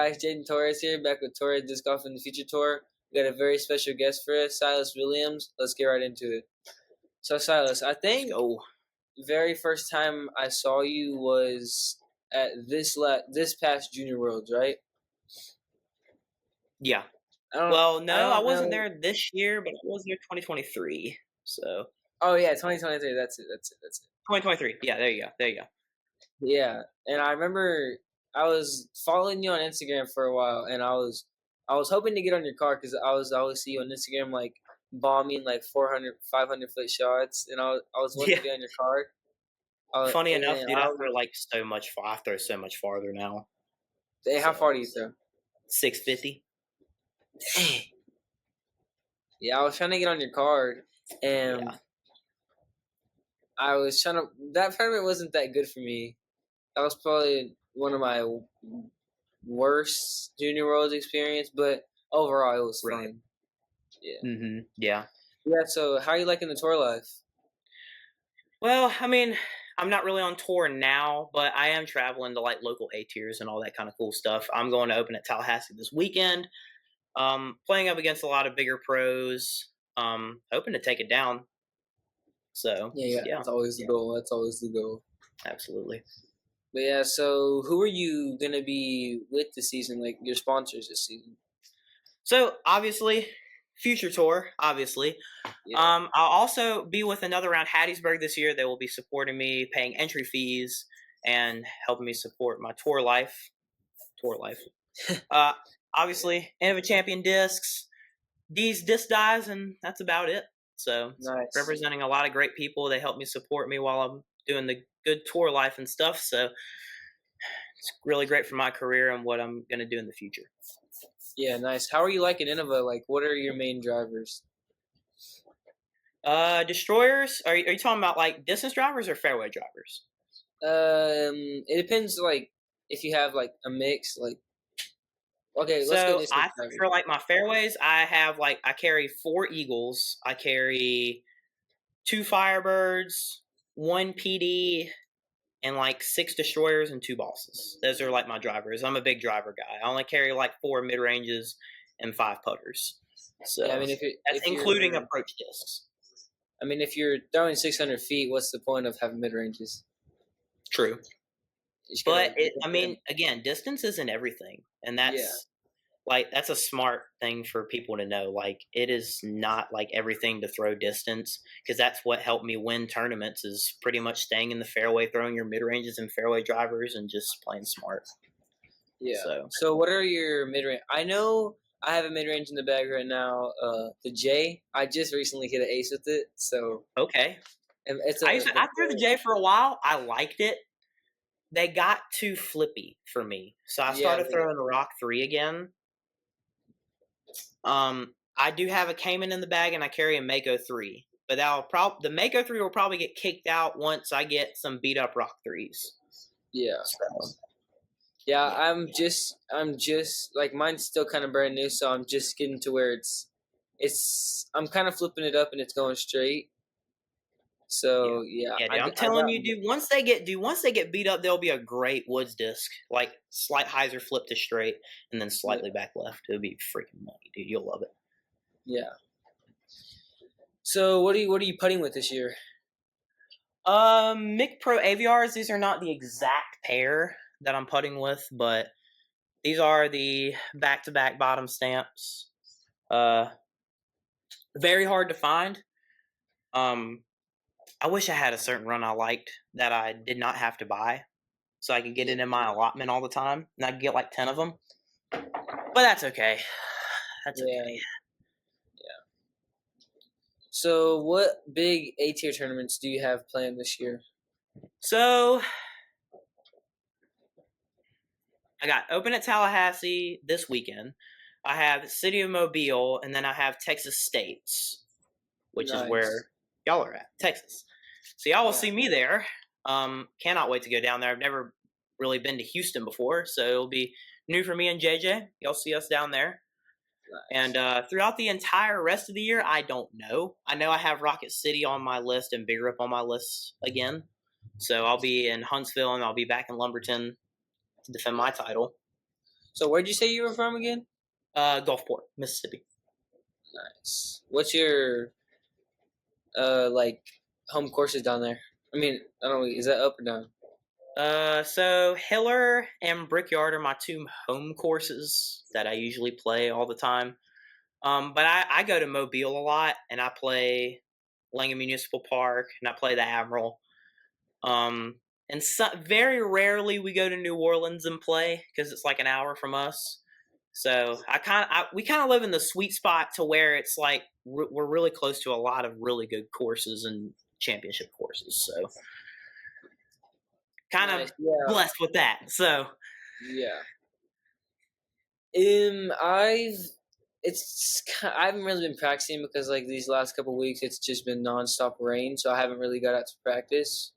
guys, Jayden Torres here, back with Torres Disc Golf in the Future Tour. We got a very special guest for us, Sylus Willams. Let's get right into it. So, Sylus, I think very first time I saw you was at this past Junior Worlds, right? Yeah. I wasn't there this year, but I was there 2023. So. Oh yeah, 2023. That's it. 2023. Yeah, there you go. Yeah, and I remember I was following you on Instagram for a while, and I was hoping to get on your card because I always see you on Instagram like bombing like 400, 500-foot shots, and I was wanting to get on your card. Funny enough, dude, I throw so much farther now. Hey, how far do you throw? 650. Dang. Yeah, I was trying to get on your card, and I was trying to. That tournament wasn't that good for me. That was probably one of my worst Junior Worlds experience, but overall it was fun. Yeah. Mm-hmm. Yeah. Yeah. So, how are you liking the tour life? Well, I mean, I'm not really on tour now, but I am traveling to like local A tiers and all that kind of cool stuff. I'm going to open at Tallahassee this weekend. Playing up against a lot of bigger pros. Hoping to take it down. So yeah. That's always the goal. That's always the goal. Absolutely. But yeah, so who are you gonna be with this season? Like your sponsors this season? So obviously, Future Tour. Obviously, I'll also be with another round Hattiesburg this year. They will be supporting me, paying entry fees, and helping me support my tour life. Obviously, End of a Champion discs, these disc dies, and that's about it. So nice. Representing a lot of great people. They help me support me while I'm doing the good tour life and stuff. So it's really great for my career and what I'm going to do in the future. Yeah, nice. How are you liking Innova? Like, what are your main drivers? Destroyers? Are you talking about like distance drivers or fairway drivers? It depends. Like, if you have like a mix, like. Okay, let's go. For like my fairways, I carry 4 Eagles. I carry 2 Firebirds, 1 PD, and like 6 Destroyers and 2 Bosses. Those are like my drivers. I'm a big driver guy. I only carry like 4 mid ranges and 5 putters. So yeah, I mean, that's including approach discs. I mean, if you're throwing 600 feet, what's the point of having mid ranges? True. But again, distance isn't everything, and that's that's a smart thing for people to know. Like, it is not like everything to throw distance, because that's what helped me win tournaments. Is pretty much staying in the fairway, throwing your mid ranges and fairway drivers, and just playing smart. Yeah. So what are your mid range? I know I have a mid range in the bag right now. The J. I just recently hit an ace with it. So okay. And I threw the J for a while. I liked it. They got too flippy for me, so I started throwing the Rock 3 again. I do have a Cayman in the bag, and I carry a Mako 3, but the Mako 3 will probably get kicked out once I get some beat up Rock 3s. Yeah. So, I'm just like, mine's still kind of brand new, so I'm just getting to where I'm kind of flipping it up and it's going straight. So I'm telling you, dude. Once they get beat up, there'll be a great woods disc, like slight hyzer flip to straight, and then slightly back left. It'll be freaking money, dude. You'll love it. Yeah. So what are you putting with this year? Mic Pro AVRs. These are not the exact pair that I'm putting with, but these are the back-to-back bottom stamps. Very hard to find. I wish I had a certain run I liked that I did not have to buy, so I could get it in my allotment all the time, and I could get like 10 of them. But that's okay. That's okay. Yeah. So what big A-tier tournaments do you have planned this year? So I got Open at Tallahassee this weekend. I have City of Mobile, and then I have Texas States, which is where y'all are at, Texas. So y'all will see me there. Cannot wait to go down there. I've never really been to Houston before, so it'll be new for me and JJ. Y'all see us down there. Nice. And throughout the entire rest of the year, I don't know. I know I have Rocket City on my list and Big Rip on my list again. So I'll be in Huntsville, and I'll be back in Lumberton to defend my title. So where'd you say you were from again? Gulfport, Mississippi. Nice. What's your like home courses down there? I mean, I don't know. Is that up or down? So Hiller and Brickyard are my two home courses that I usually play all the time. But I go to Mobile a lot, and I play Langham Municipal Park, and I play the Admiral. And very rarely we go to New Orleans and play because it's like an hour from us. So we kind of live in the sweet spot to where it's like we're really close to a lot of really good courses and championship courses. So kind of blessed with that. So yeah. I haven't really been practicing because like these last couple weeks it's just been nonstop rain, so I haven't really got out to practice.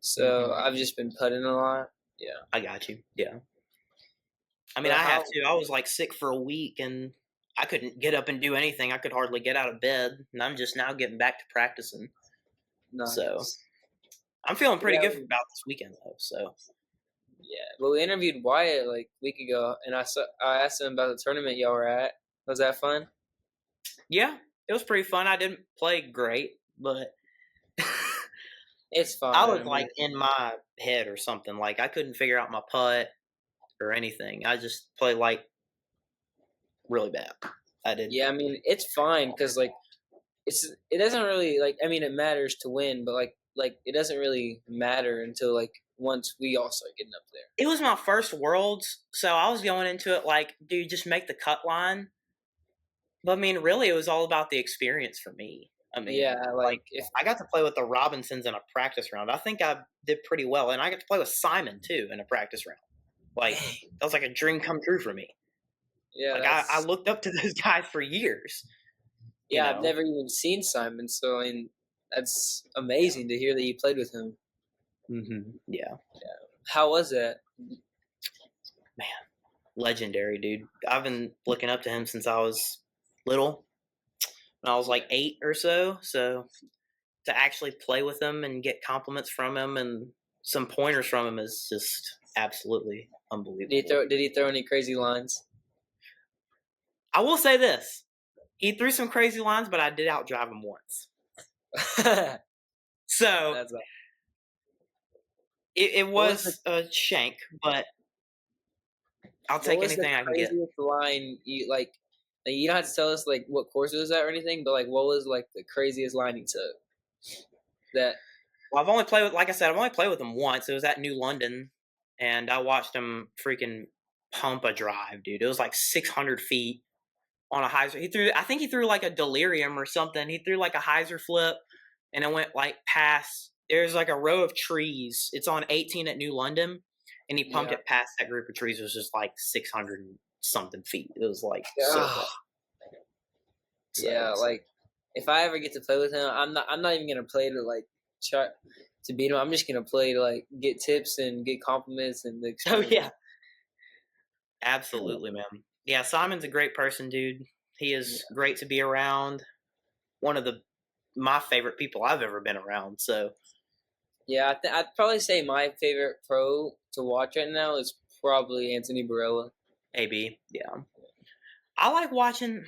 So I've just been putting a lot. Yeah, I got you. Yeah, I mean, I have to. I was like sick for a week and I couldn't get up and do anything. I could hardly get out of bed, and I'm just now getting back to practicing. Nice. So I'm feeling pretty good about this weekend though. So yeah, well, we interviewed Wyatt like a week ago, and I asked him about the tournament y'all were at. Was that fun? Yeah, it was pretty fun. I didn't play great, but it's fun. I was like in my head or something. Like I couldn't figure out my putt or anything. I just played like really bad. I did. Yeah, I mean it's fine because like it doesn't really like. I mean it matters to win, but like it doesn't really matter until like once we all start getting up there. It was my first Worlds, so I was going into it like, dude, just make the cut line. But I mean, really, it was all about the experience for me. I mean, yeah, like if I got to play with the Robinsons in a practice round, I think I did pretty well, and I got to play with Simon too in a practice round. Like that was like a dream come true for me. Yeah, like I looked up to those guys for years. Yeah, I've never even seen Simon, so I mean, that's amazing to hear that you played with him. Mm-hmm. Yeah. How was that? Man, legendary, dude. I've been looking up to him since I was little. When I was like 8 or so. So to actually play with him and get compliments from him and some pointers from him is just absolutely unbelievable. Did he throw any crazy lines? I will say this. He threw some crazy lines, but I did outdrive him once. So it was a shank, but I'll take anything I can get. What was the line you like? You don't have to tell us like what course it was at or anything, but like what was like the craziest line he took? Well, I've only played with him once. It was at New London, and I watched him freaking pump a drive, dude. It was like 600 feet on a hyzer. I think he threw like a delirium or something. He threw like a hyzer flip, and it went like past. There's like a row of trees. It's on 18 at New London, and he pumped it past that group of trees. It was just like 600 and something feet. It was like so, like if I ever get to play with him, I'm not even gonna play to like try to beat him. I'm just gonna play to like get tips and get compliments and the experience. Oh yeah, absolutely, man. Yeah, Simon's a great person, dude. He is great to be around. One of my favorite people I've ever been around. So yeah, I'd probably say my favorite pro to watch right now is probably Anthony Barella. AB, yeah. I like watching.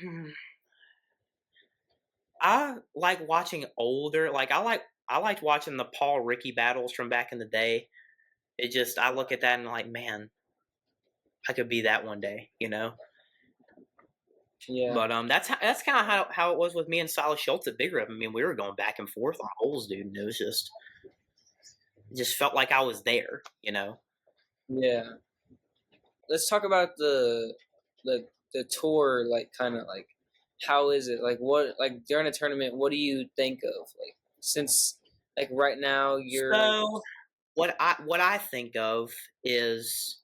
I like watching older. Like I liked watching the Paul Ricky battles from back in the day. I look at that and I'm like, man, I could be that one day, you know. Yeah. But that's kind of how it was with me and Sylus Schultz at Big Rip. I mean, we were going back and forth on holes, dude, and it just felt like I was there, you know. Yeah. Let's talk about the tour, like kind of like how is it like what like during a tournament? What do you think of like since like right now you're what I think of is,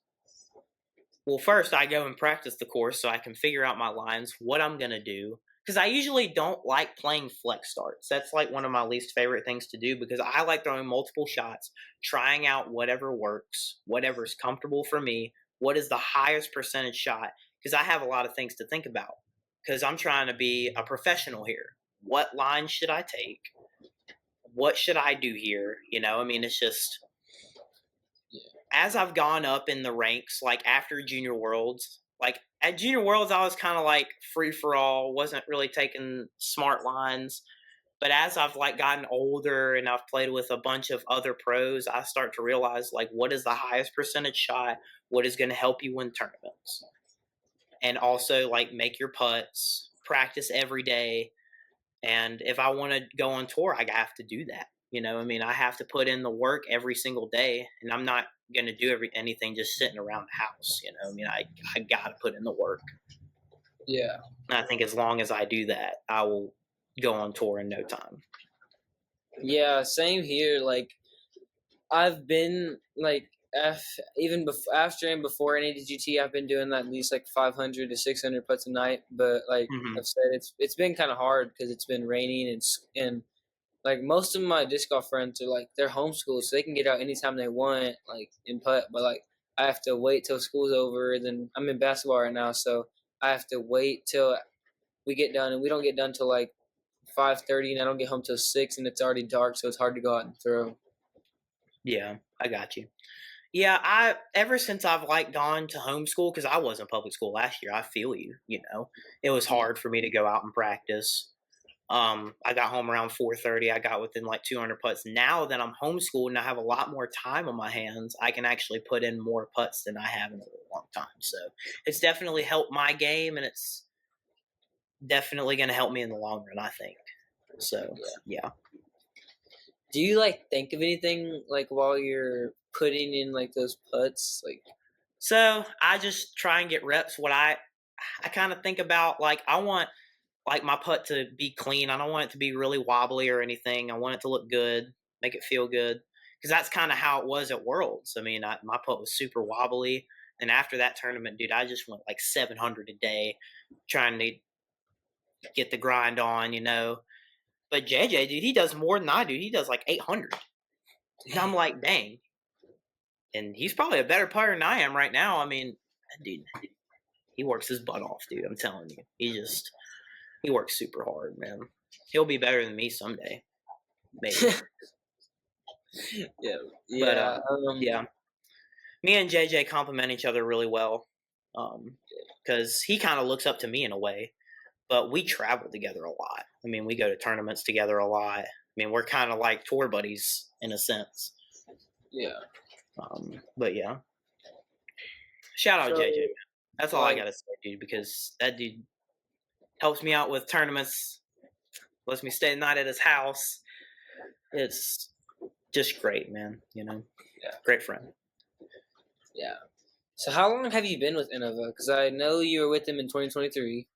well, first I go and practice the course so I can figure out my lines, what I'm gonna do, because I usually don't like playing flex starts. That's like one of my least favorite things to do because I like throwing multiple shots, trying out whatever works, whatever's comfortable for me. What is the highest percentage shot? Because I have a lot of things to think about. Because I'm trying to be a professional here. What line should I take? What should I do here? You know, I mean, it's just as I've gone up in the ranks, like after Junior Worlds, like at Junior Worlds, I was kind of like free for all, wasn't really taking smart lines. But as I've like gotten older and I've played with a bunch of other pros, I start to realize like what is the highest percentage shot, what is going to help you win tournaments, and also like make your putts, practice every day. And if I want to go on tour, I have to do that. I mean, I have to put in the work every single day, and I'm not going to do anything just sitting around the house. I mean, I got to put in the work. Yeah. And I think as long as I do that, I will go on tour in no time. Yeah, same here. Like, I've been like even after and before NADGT, I've been doing at least like 500 to 600 putts a night. But like I've said, it's been kind of hard because it's been raining and like most of my disc golf friends are like they're homeschooled, so they can get out anytime they want, like and putt. But like I have to wait till school's over. Then I'm in basketball right now, so I have to wait till we get done, and we don't get done till like 5:30, and I don't get home till 6, and it's already dark, so it's hard to go out and throw. Yeah, I got you. Yeah, I ever since I've like gone to homeschool, because I was in public school last year. I feel you. It was hard for me to go out and practice. I got home around 4:30. I got within like 200 putts. Now that I'm homeschooled and I have a lot more time on my hands, I can actually put in more putts than I have in a really long time. So it's definitely helped my game, and it's definitely going to help me in the long run, I think. So yeah. Do you like think of anything like while you're putting in like those putts? Like, so I just try and get reps. What I kind of think about, like I want like my putt to be clean. I don't want it to be really wobbly or anything. I want it to look good, make it feel good, because that's kind of how it was at Worlds. I mean, my putt was super wobbly, and after that tournament, dude, I just went like 700 a day, trying to get the grind on, But JJ, dude, he does more than I do. He does like 800. And I'm like, dang. And he's probably a better player than I am right now. I mean, dude, he works his butt off, dude. I'm telling you. He works super hard, man. He'll be better than me someday. Maybe. yeah. But, yeah. Me and JJ complement each other really well. Because he kind of looks up to me in a way. But we travel together a lot. I mean, we go to tournaments together a lot. I mean, we're kind of like tour buddies in a sense. Yeah. But yeah. Shout out JJ. That's all I gotta say, dude, because that dude helps me out with tournaments, lets me stay the night at his house. It's just great, man. Yeah. Great friend. Yeah. So how long have you been with Innova? Because I know you were with him in 2023.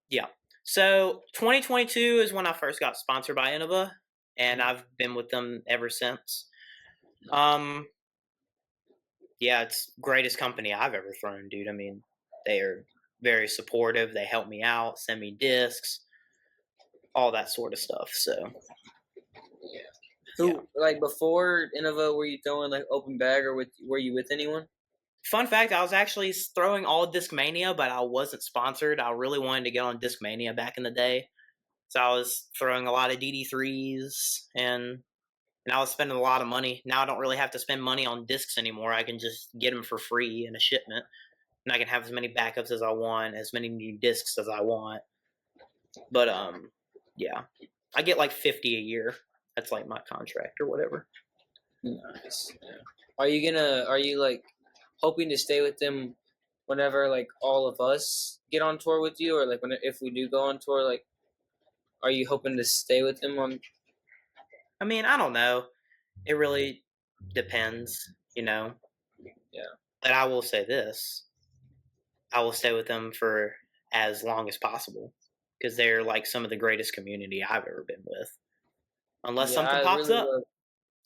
Yeah. So 2022 is when I first got sponsored by Innova, and I've been with them ever since. Yeah, it's greatest company I've ever thrown, dude. I mean, they are very supportive. They help me out, send me discs, all that sort of stuff. So, like before Innova, were you throwing like open bag, or were you with anyone? Fun fact, I was actually throwing all Discmania, but I wasn't sponsored. I really wanted to get on Discmania back in the day. So I was throwing a lot of DD3s, and I was spending a lot of money. Now I don't really have to spend money on discs anymore. I can just get them for free in a shipment, and I can have as many backups as I want, as many new discs as I want. But, yeah. I get like 50 a year. That's like my contract or whatever. Nice. Yeah. Are you like hoping to stay with them whenever like all of us get on tour with you, or like if we do go on tour, like are you hoping to stay with them on? I mean, I don't know. It really depends, Yeah. But I will say this. I will stay with them for as long as possible, because they're like some of the greatest community I've ever been with. Unless something pops up,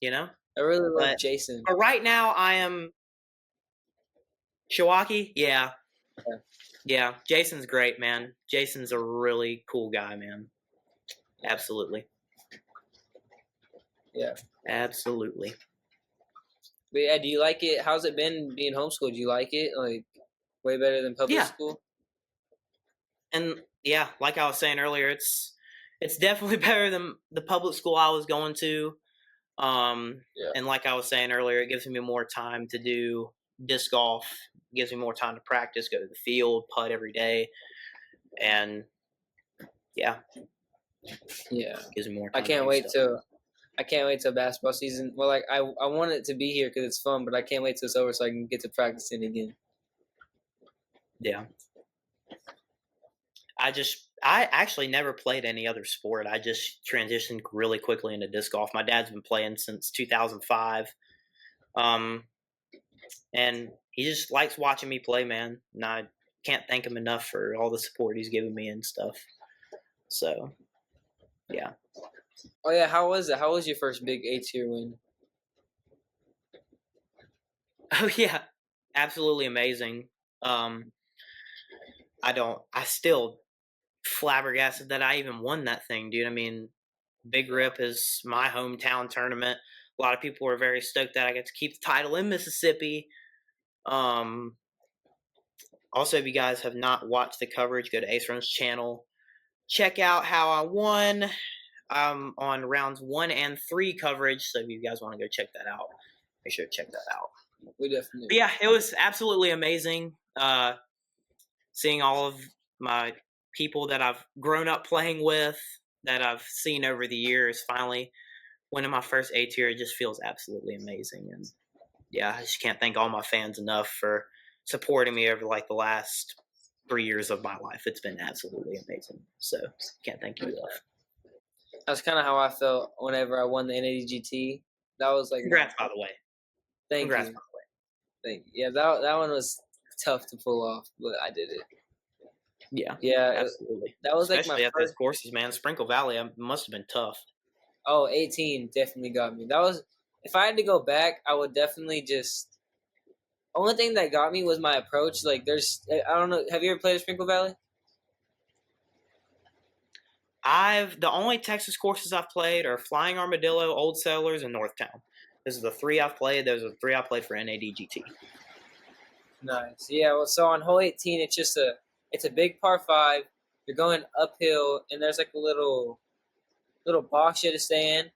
I really love Jason. But right now, I am Shiwaki. Yeah. Jason's great, man. Jason's a really cool guy, man. Absolutely. Yeah. Absolutely. But yeah, do you like it? How's it been being homeschooled? Do you like it? Like way better than public school? And yeah, like I was saying earlier, it's definitely better than the public school I was going to. And like I was saying earlier, it gives me more time to do disc golf. It gives me more time to practice, go to the field, putt every day, and yeah, gives me more I time. can't wait till basketball season. Well, like I want it to be here because it's fun, but I can't wait till it's over so I can get to practicing again. Yeah. I actually never played any other sport. I just transitioned really quickly into disc golf. My dad's been playing since 2005. And he just likes watching me play, man. And I can't thank him enough for all the support he's given me and stuff. So, yeah. Oh yeah, how was it? How was your first big A-tier win? Oh yeah, absolutely amazing. I still flabbergasted that I even won that thing, dude. I mean, Big Rip is my hometown tournament. A lot of people were very stoked that I get to keep the title in Mississippi. Also, if you guys have not watched the coverage, go to Ace Run's channel. Check out how I won on rounds 1 and 3 coverage. So if you guys want to go check that out, make sure to check that out. We definitely. But yeah, it was absolutely amazing. Seeing all of my people that I've grown up playing with, that I've seen over the years, finally winning my first A-tier, it just feels absolutely amazing. And yeah, I just can't thank all my fans enough for supporting me over like the last 3 years of my life. It's been absolutely amazing. So can't thank you enough. That's kind of how I felt whenever I won the NADGT. That was like congrats, by the way. Congrats, by the way. Thank you. Yeah, that one was tough to pull off, but I did it. Yeah, absolutely. That was especially like my at those courses, man. Sprinkle Valley must have been tough. Oh, 18 definitely got me. That was, if I had to go back, I would definitely just. Only thing that got me was my approach. Like, I don't know. Have you ever played at Sprinkle Valley? The only Texas courses I've played are Flying Armadillo, Old Settlers, and Northtown. Those are the 3 I've played. Those are the 3 I played for NADGT. Nice. Yeah. Well, so on hole 18, it's a big par 5. You're going uphill, and there's like a little box you have to stay in.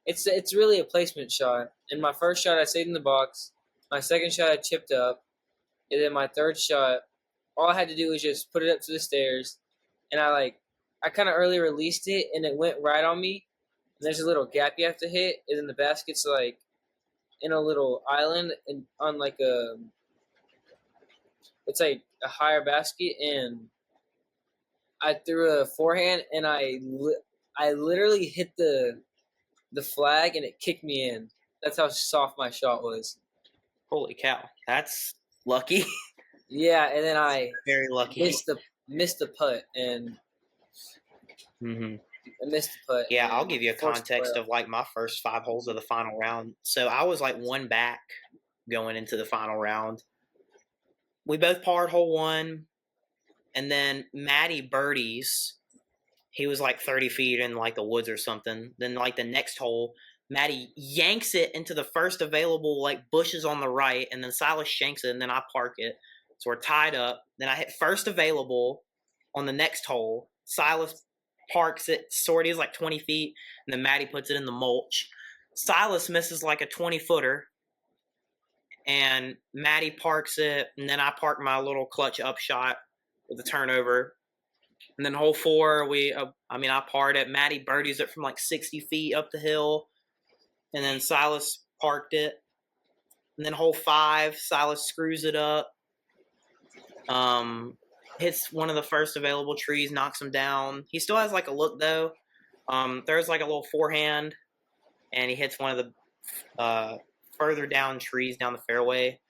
It's really a placement shot. In my first shot, I stayed in the box. My second shot, I chipped up, and then my third shot, all I had to do was just put it up to the stairs, and I kind of early released it, and it went right on me. And there's a little gap you have to hit, and then the basket's like in a little island and on like it's like a higher basket, and I threw a forehand, and I literally hit the flag, and it kicked me in. That's how soft my shot was. Holy cow, that's lucky. Yeah, and then I very lucky missed the putt, and I missed the putt. Yeah, I'll give you a context of like my first 5 holes of the final round. So I was like 1 back going into the final round. We both parred hole 1, and then Matty birdies. He was like 30 feet in like the woods or something. Then like the next hole, Matty yanks it into the first available like bushes on the right, and then Sylus shanks it, and then I park it. So we're tied up. Then I hit first available on the next hole. Sylus parks it, sortie is like 20 feet, and then Matty puts it in the mulch. Sylus misses like a 20-footer, and Matty parks it, and then I park my little clutch up shot with a turnover. And then hole 4, I parred it. Matty birdies it from like 60 feet up the hill. And then Sylus parked it. And then hole 5, Sylus screws it up. Hits one of the first available trees, knocks him down. He still has like a look though. There's like a little forehand, and he hits one of the further down trees down the fairway.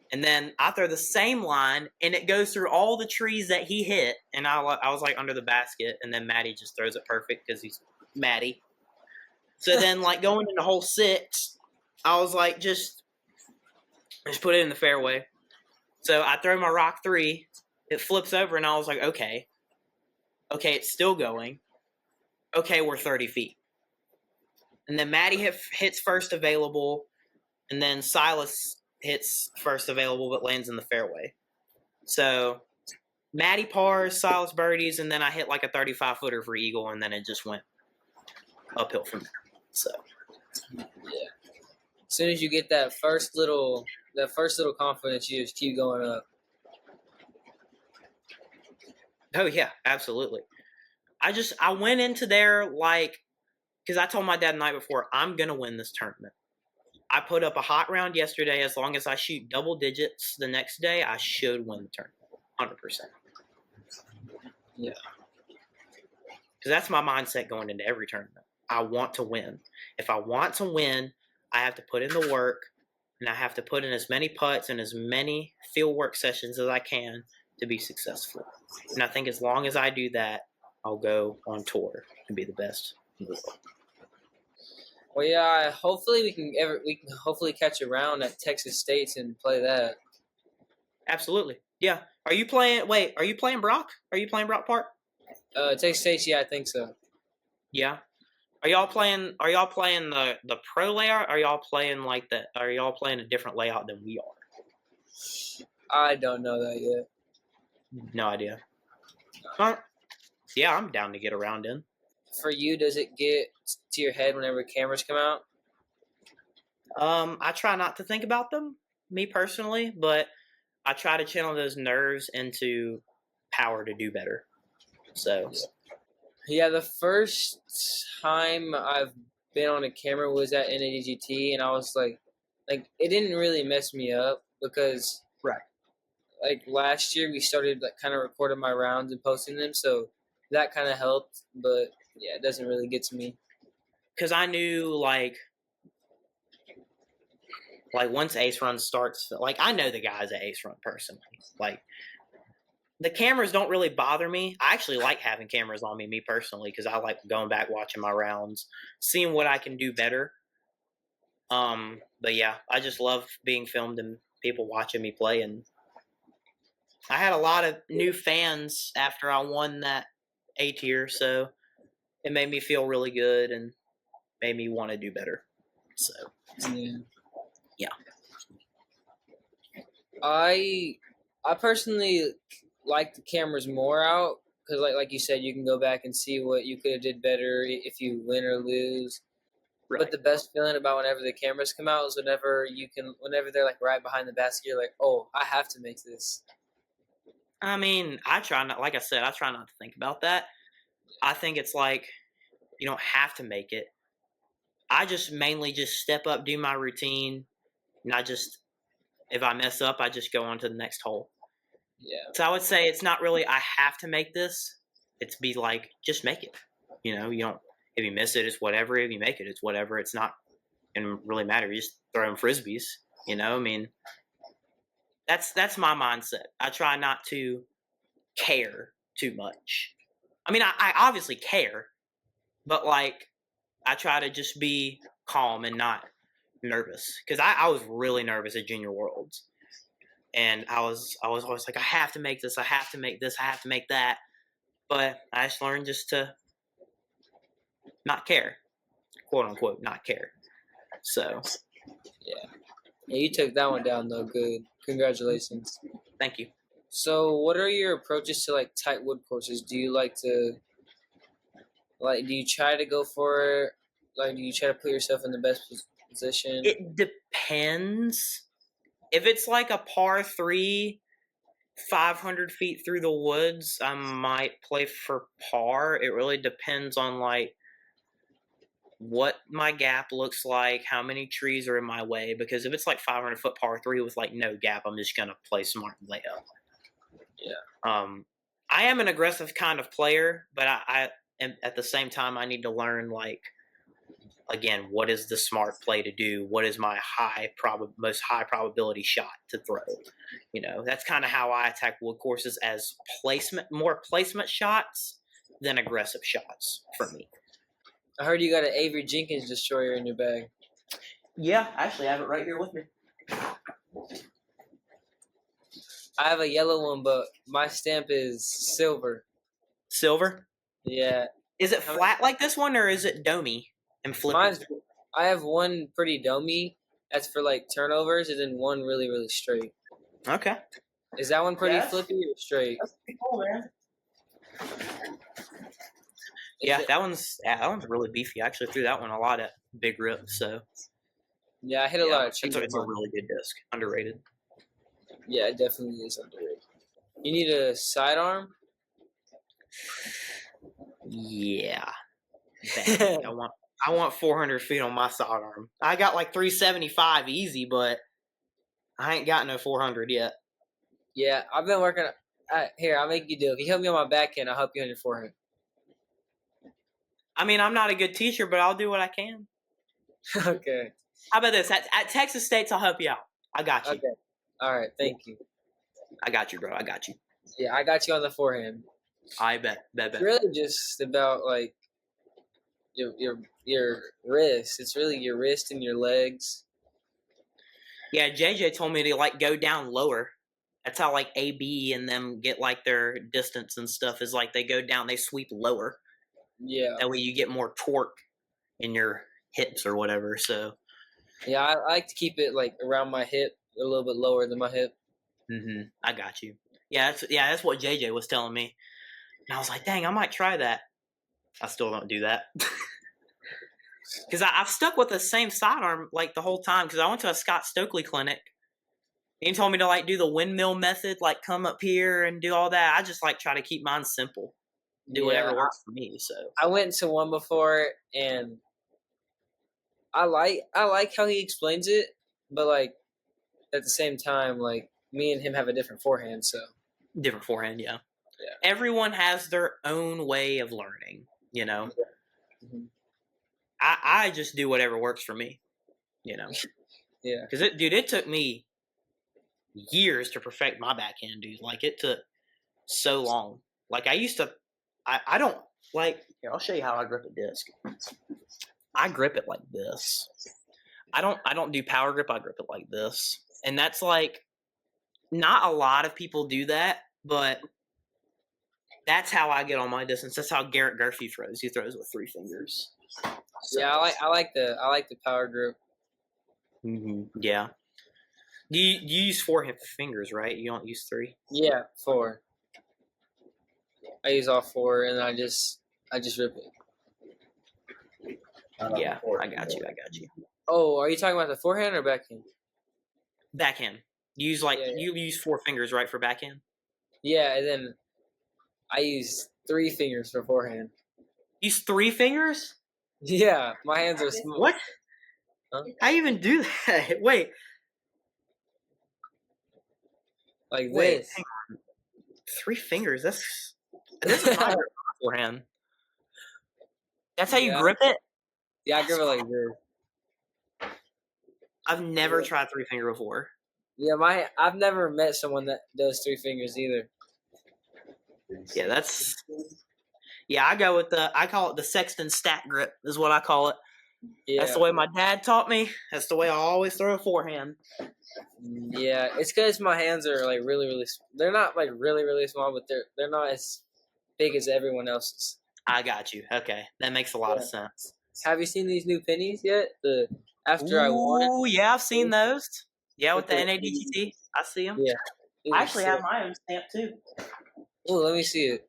And then I throw the same line, and it goes through all the trees that he hit. And I was like under the basket, and then Matty just throws it perfect because he's Matty. So then, like going into hole 6, I was like, just put it in the fairway. So I throw my rock 3, it flips over, and I was like, okay, it's still going. Okay, we're 30 feet. And then Matty hits first available, and then Sylus hits first available but lands in the fairway. So Matty pars, Sylus birdies, and then I hit like a 35-footer for eagle, and then it just went uphill from there. Yeah. As soon as you get that first little confidence, you just keep going up. Oh yeah, absolutely. I went into there like, because I told my dad the night before, I'm gonna win this tournament. I put up a hot round yesterday. As long as I shoot double digits the next day, I should win the tournament, 100%. Yeah. Because that's my mindset going into every tournament. I want to win. If I want to win, I have to put in the work, and I have to put in as many putts and as many field work sessions as I can to be successful. And I think as long as I do that, I'll go on tour and be the best in the world. Well, yeah. Hopefully, we can hopefully catch a round at Texas State's and play that. Absolutely. Yeah. Are you playing? Wait. Are you playing Brock? Are you playing Brock Park? Texas State's. Yeah, I think so. Yeah. Are y'all playing the pro layout? Are y'all playing a different layout than we are? I don't know that yet. No idea. But yeah, I'm down to get around in. For you, does it get to your head whenever cameras come out? I try not to think about them, me personally, but I try to channel those nerves into power to do better. So yeah, the first time I've been on a camera was at NADGT, and I was like it didn't really mess me up because right. Like last year, we started like kind of recording my rounds and posting them, so that kind of helped. But yeah, it doesn't really get to me because I knew like once Ace Run starts, like I know the guys at Ace Run personally. Like the cameras don't really bother me. I actually like having cameras on me personally, because I like going back, watching my rounds, seeing what I can do better. But yeah, I just love being filmed and people watching me play, and I had a lot of new fans after I won that A tier, so it made me feel really good and made me want to do better. So yeah. I personally like the cameras more out because, like you said, you can go back and see what you could have did better if you win or lose. Right. But the best feeling about whenever the cameras come out is whenever they're like right behind the basket, you're like, oh, I have to make this. I mean, I try not to think about that. I think it's like you don't have to make it. I just mainly just step up, do my routine, and if I mess up, I just go on to the next hole. Yeah. So I would say it's not really I have to make this. It's be like, just make it. You don't, if you miss it, it's whatever. If you make it, it's whatever. It's not going to really matter. You just throw them frisbees, I mean, that's my mindset. I try not to care too much. I mean, I obviously care, but like, I try to just be calm and not nervous, because I was really nervous at Junior Worlds, and I was always like, I have to make this, I have to make this, I have to make that, but I just learned just to not care, quote unquote, not care. So yeah, you took that one down though. Good, congratulations. Thank you. So, what are your approaches to like tight wood courses? Do you like to do you try to go for it? Like, do you try to put yourself in the best position? It depends. If it's like a par 3, 500 feet through the woods, I might play for par. It really depends on like what my gap looks like, how many trees are in my way. Because if it's like 500-foot par 3 with like no gap, I'm just gonna play smart and lay up. Yeah. I am an aggressive kind of player, but I am, at the same time, I need to learn like, again, what is the smart play to do? What is my most high probability shot to throw? That's kind of how I attack wood courses, as more placement shots than aggressive shots for me. I heard you got an Avery Jenkins destroyer in your bag. Yeah, actually, I have it right here with me. I have a yellow one, but my stamp is silver. Silver? Yeah. Is it flat like this one, or is it domey and flippy? I have one pretty domey. That's for like turnovers, and then one really, really straight. Okay. Is that one pretty flippy or straight? That's pretty cool, man. Yeah, that one's really beefy. I actually threw that one a lot at big rip. So yeah, I hit a lot of it's trees. a really good disc. Underrated. Yeah, it definitely is underrated. You need a sidearm? Yeah. Badly. I want 400 feet on my sidearm. I got like 375 easy, but I ain't got no 400 yet. Yeah, I've been working. Here, I'll make you do it. If you help me on my backhand, I'll help you on your forehand. I mean, I'm not a good teacher, but I'll do what I can. Okay. How about this? At Texas State's, I'll help you out. I got you. Okay. All right. Thank you. I got you, bro. I got you. Yeah, I got you on the forehand. I bet. It's really just about like your wrist. It's really your wrist and your legs. Yeah, JJ told me to like go down lower. That's how like AB and them get like their distance and stuff is like they go down, they sweep lower. Yeah. That way you get more torque in your hips or whatever. So yeah, I like to keep it like around my hip, a little bit lower than my hip. I got you. Yeah, that's what JJ was telling me. And I was like, dang, I might try that. I still don't do that. Because I've stuck with the same sidearm like the whole time. Because I went to a Scott Stokely clinic. He told me to like do the windmill method, like come up here and do all that. I just like try to keep mine simple, do whatever works for me. So I went to one before, and I like how he explains it, but like at the same time, like me and him have a different forehand, so different forehand, yeah. Yeah. Everyone has their own way of learning, you know. Mm-hmm. I just do whatever works for me, you know. Yeah. Because it took me years to perfect my backhand, dude. Like it took so long. Like I used to, I don't like. Here, I'll show you how I grip a disc. I grip it like this. I don't do power grip. I grip it like this, and that's like not a lot of people do that, but that's how I get on my distance. That's how Garrett Garfey throws. He throws with 3 fingers. So. Yeah, I like the power grip. Yeah. You use 4 fingers, right? You don't use 3. Yeah, 4. I use all 4, and I just rip it. Yeah, I got you. Oh, are you talking about the forehand or backhand? Backhand. You use you use 4 fingers, right, for backhand? Yeah, and then I use 3 fingers for forehand. Use 3 fingers? Yeah, my hands are small. What? Huh? I even do that. Wait. Like this. 3 fingers. That's not grip forehand. That's how you grip it? Yeah, I grip it like this. I've never tried 3 finger before. Yeah, I've never met someone that does 3 fingers either. Yeah, I go with I call it the Sexton stat grip is what I call it. Yeah. That's the way my dad taught me. That's the way I always throw a forehand. Yeah, it's because my hands are like really, they're not like really small, but they're not as big as everyone else's. I got you. Okay, that makes a lot of sense. Have you seen these new pennies yet? I won it. Oh yeah, I've seen those. Yeah, with the NADGT, I see them. Yeah, I actually have my own stamp too. Oh, let me see it.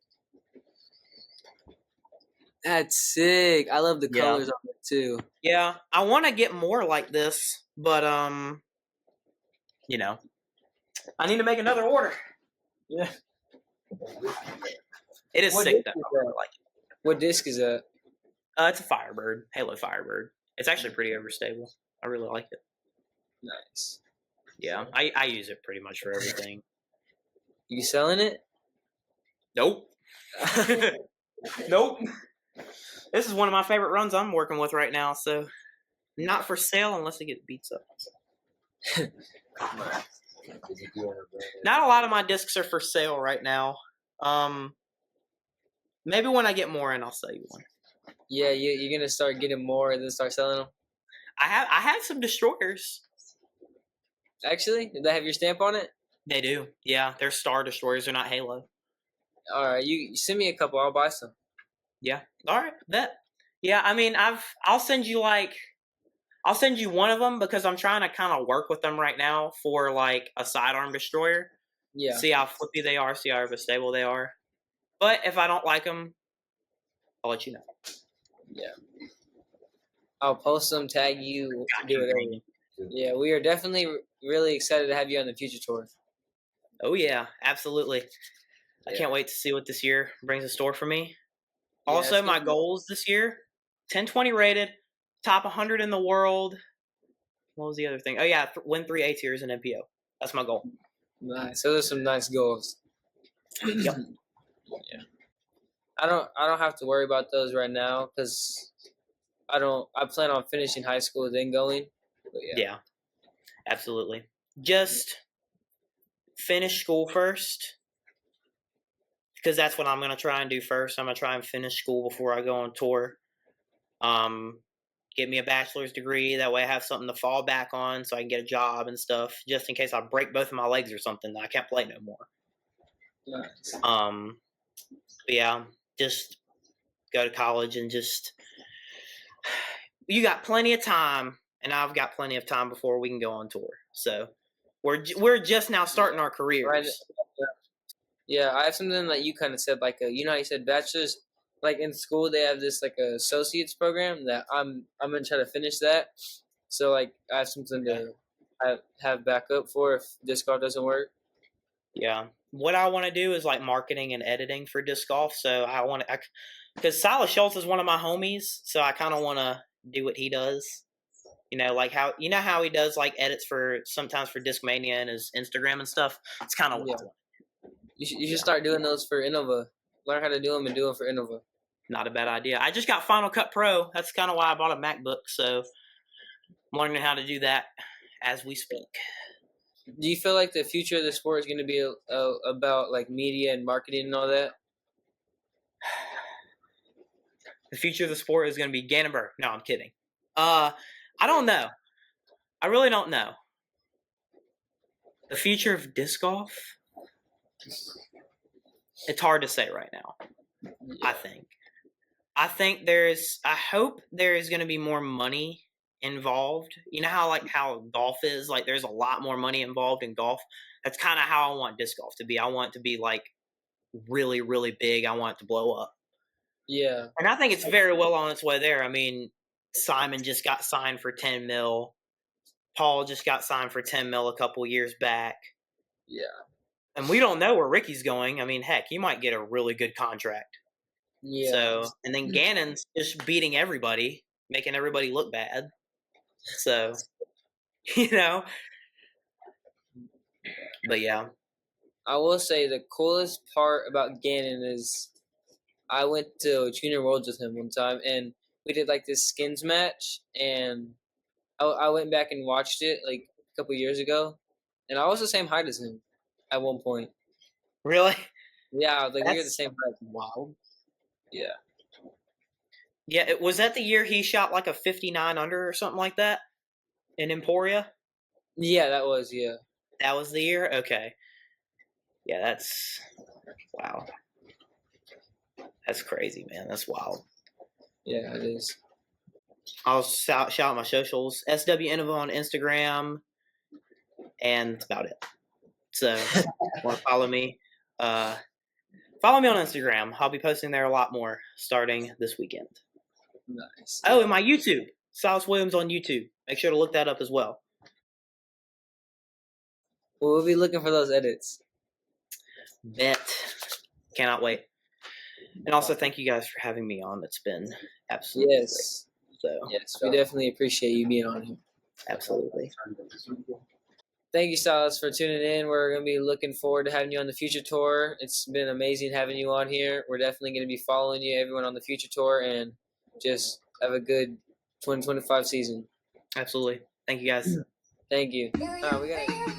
That's sick. I love the colors on it too. Yeah, I want to get more like this, but you know, I need to make another order. Yeah, it is sick though. I really like it. What disc is that? It's a Firebird, Halo Firebird. It's actually pretty overstable. I really like it. Nice. Yeah, I use it pretty much for everything. You selling it? Nope. Nope. This is one of my favorite runs I'm working with right now, so not for sale unless it gets beats up. Not a lot of my discs are for sale right now. Maybe when I get more in, I'll sell you one. Yeah, you're gonna start getting more and then start selling them. I have some destroyers. Actually, do they have your stamp on it? They do. Yeah, they're Star Destroyers. They're not Halo. All right, you send me a couple. I'll buy some. Yeah. All right. Bet. Yeah. I mean, I'll send you one of them because I'm trying to kind of work with them right now for like a sidearm destroyer. Yeah. See how flippy they are. See how stable they are. But if I don't like them, I'll let you know. Yeah. I'll post them, tag you, do whatever. Yeah, we are definitely really excited to have you on the future tour. Oh yeah, absolutely. I can't wait to see what this year brings in store for me. Yeah, also, my goals this year: 1020 rated, top 100 in the world. What was the other thing? Oh yeah, win 3 A tiers in MPO. That's my goal. Nice. Those are some nice goals. Yep. Yeah. I don't have to worry about those right now because I plan on finishing high school then going. But yeah, absolutely. Just finish school first, because that's what I'm gonna try and do first. I'm gonna try and finish school before I go on tour. Get me a bachelor's degree. That way I have something to fall back on so I can get a job and stuff, just in case I break both of my legs or something. I can't play no more. Nice. But yeah, just go to college and just, you got plenty of time, and I've got plenty of time before we can go on tour. So we're just now starting our careers. Right. Yeah, I have something that you kind of said, like you know how you said bachelor's. Like in school, they have this like a associates program that I'm gonna try to finish that. So like I have something to have backup for if disc golf doesn't work. Yeah, what I want to do is like marketing and editing for disc golf. So I want to, because Sylus Schultz is one of my homies, so I kind of want to do what he does. You know, like how he does like edits for sometimes for Discmania and his Instagram and stuff. It's kind of what I want. You should start doing those for Innova. Learn how to do them and do them for Innova. Not a bad idea. I just got Final Cut Pro. That's kind of why I bought a MacBook. So I'm learning how to do that as we speak. Do you feel like the future of the sport is going to be about like media and marketing and all that? The future of the sport is going to be Gannon-Burr. No, I'm kidding. I don't know. I really don't know. The future of disc golf? It's hard to say right now. Yeah. I hope there is going to be more money involved. You know how golf is, like there's a lot more money involved in golf. That's kind of how I want disc golf to be. I want it to be like really, really big. I want it to blow up. Yeah. And I think it's very well on its way there. I mean, Simon just got signed for 10 mil. Paul just got signed for 10 mil a couple years back. Yeah. And we don't know where Ricky's going. I mean, heck, he might get a really good contract. Yeah. So, and then Gannon's just beating everybody, making everybody look bad. So, you know. But yeah. I will say the coolest part about Gannon is I went to Junior Worlds with him one time, and we did like this skins match, and I went back and watched it like a couple years ago, and I was the same height as him at one point. Really? Yeah, like we were the same height. Wow. Yeah. Yeah, was that the year he shot like a 59 under or something like that in Emporia? Yeah, that was, yeah. That was the year? Okay. Yeah, that's wow. That's crazy, man. That's wild. Yeah, it is. I'll shout out my socials. SW Innova on Instagram, and that's about it. So, want to follow me? Follow me on Instagram. I'll be posting there a lot more starting this weekend. Nice. Oh, and my YouTube, Sylus Willams on YouTube. Make sure to look that up as well. We'll be looking for those edits. Bet. Cannot wait. And also, thank you guys for having me on. It's been absolutely great. Yes, we definitely appreciate you being on here. Absolutely. Thank you, Sylus, for tuning in. We're going to be looking forward to having you on the Future Tour. It's been amazing having you on here. We're definitely going to be following you, everyone on the Future Tour, and just have a good 2025 season. Absolutely. Thank you, guys. Thank you. We got